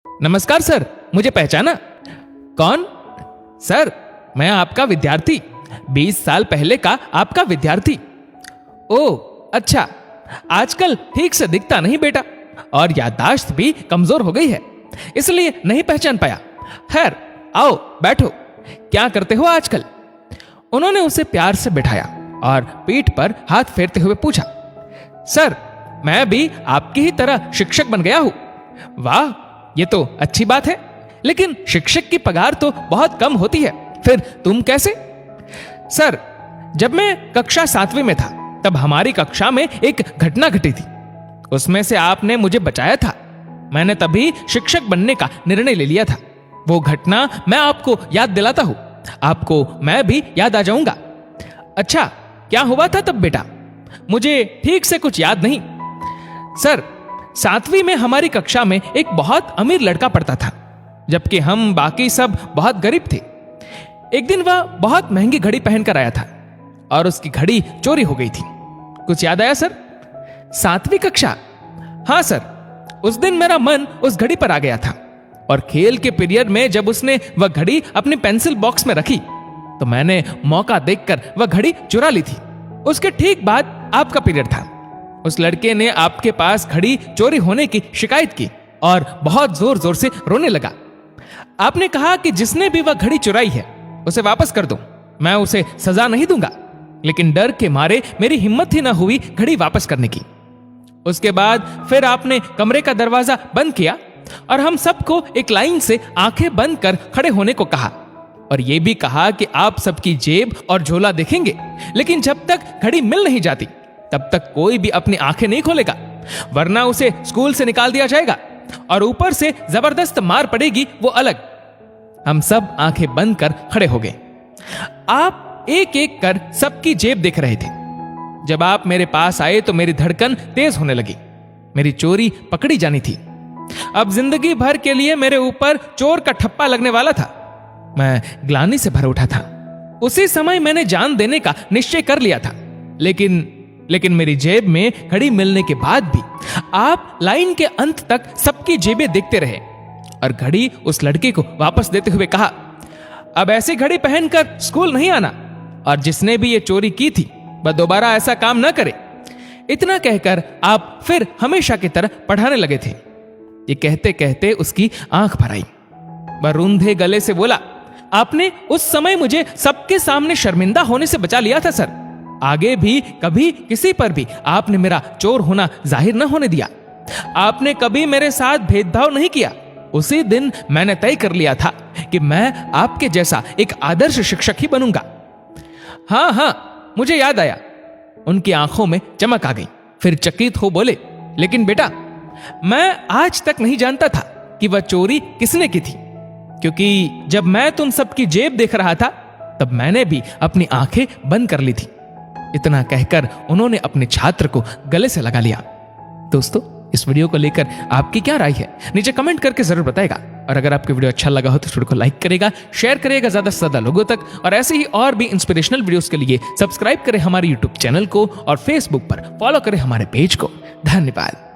नमस्कार सर, मुझे पहचाना? कौन? सर, मैं आपका विद्यार्थी, 20 साल पहले का आपका विद्यार्थी। ओह अच्छा, आजकल ठीक से दिखता नहीं बेटा, और याददाश्त भी कमजोर हो गई है, इसलिए नहीं पहचान पाया। खैर आओ बैठो, क्या करते हो आजकल? उन्होंने उसे प्यार से बिठाया और पीठ पर हाथ फेरते हुए पूछा। सर, मैं भी आपकी ही तरह शिक्षक बन गया हूं। वाह, ये तो अच्छी बात है, लेकिन शिक्षक की पगार तो बहुत कम होती है, फिर तुम कैसे? सर, जब मैं कक्षा 7वीं में था, तब हमारी कक्षा में एक घटना घटी थी। उसमें से आपने मुझे बचाया था। मैंने तभी शिक्षक बनने का निर्णय ले लिया था। वो घटना मैं आपको याद दिलाता हूं, आपको मैं भी याद आ जाऊंगा। अच्छा, क्या हुआ था तब बेटा? मुझे ठीक से कुछ याद नहीं। सर, 7वीं में हमारी कक्षा में एक बहुत अमीर लड़का पढ़ता था, जबकि हम बाकी सब बहुत गरीब थे। एक दिन वह बहुत महंगी घड़ी पहनकर आया था और उसकी घड़ी चोरी हो गई थी। कुछ याद आया सर? 7वीं कक्षा? हाँ सर, उस दिन मेरा मन उस घड़ी पर आ गया था, और खेल के पीरियड में जब उसने वह घड़ी अपने पेंसिल बॉक्स में रखी, तो मैंने मौका देखकर वह घड़ी चुरा ली थी। उसके ठीक बाद आपका पीरियड था। उस लड़के ने आपके पास घड़ी चोरी होने की शिकायत की और बहुत जोर जोर से रोने लगा। आपने कहा कि जिसने भी वह घड़ी चुराई है उसे वापस कर दो, मैं उसे सजा नहीं दूंगा, लेकिन डर के मारे मेरी हिम्मत ही ना हुई घड़ी वापस करने की। उसके बाद फिर आपने कमरे का दरवाजा बंद किया और हम सबको एक लाइन से आंखें बंद कर खड़े होने को कहा, और यह भी कहा कि आप सबकी जेब और झोला देखेंगे, लेकिन जब तक घड़ी मिल नहीं जाती तब तक कोई भी अपनी आंखें नहीं खोलेगा, वरना उसे स्कूल से निकाल दिया जाएगा, और ऊपर से जबरदस्त मार पड़ेगी वो अलग। हम सब आंखें बंद कर खड़े हो गए। आप एक एक कर सबकी जेब देख रहे थे। जब आप मेरे पास आए तो मेरी धड़कन तेज होने लगी। मेरी चोरी पकड़ी जानी थी। अब जिंदगी भर के लिए मेरे ऊपर चोर का ठप्पा लगने वाला था। मैं ग्लानि से भर उठा था। उसी समय मैंने जान देने का निश्चय कर लिया था, लेकिन मेरी जेब में घड़ी मिलने के बाद भी आप लाइन के अंत तक सबकी जेबें देखते रहे और घड़ी उस लड़के को वापस देते हुए कहा, अब ऐसी घड़ी पहनकर स्कूल नहीं आना, और जिसने भी ये चोरी की थी वह दोबारा ऐसा काम न करे। इतना कहकर आप फिर हमेशा की तरह पढ़ाने लगे थे। ये कहते कहते उसकी आंख भर आई। वह रूंधे गले से बोला, आपने उस समय मुझे सबके सामने शर्मिंदा होने से बचा लिया था सर। आगे भी कभी किसी पर भी आपने मेरा चोर होना जाहिर न होने दिया। आपने कभी मेरे साथ भेदभाव नहीं किया। उसी दिन मैंने तय कर लिया था कि मैं आपके जैसा एक आदर्श शिक्षक ही बनूंगा। हाँ हाँ, मुझे याद आया। उनकी आंखों में चमक आ गई। फिर चकित हो बोले, लेकिन बेटा, मैं आज तक नहीं जानता था कि वह चोरी किसने की थी, क्योंकि जब मैं तुम सबकी जेब देख रहा था तब मैंने भी अपनी आंखें बंद कर ली थी। इतना कहकर उन्होंने अपने छात्र को गले से लगा लिया। दोस्तों, इस वीडियो को लेकर आपकी क्या राय है, नीचे कमेंट करके जरूर बताएगा। और अगर आपको वीडियो अच्छा लगा हो तो वीडियो को लाइक करेगा, शेयर करेगा ज्यादा से ज्यादा लोगों तक, और ऐसे ही और भी इंस्पिरेशनल वीडियोस के लिए सब्सक्राइब करें हमारे यूट्यूब चैनल को और फेसबुक पर फॉलो करें हमारे पेज को। धन्यवाद।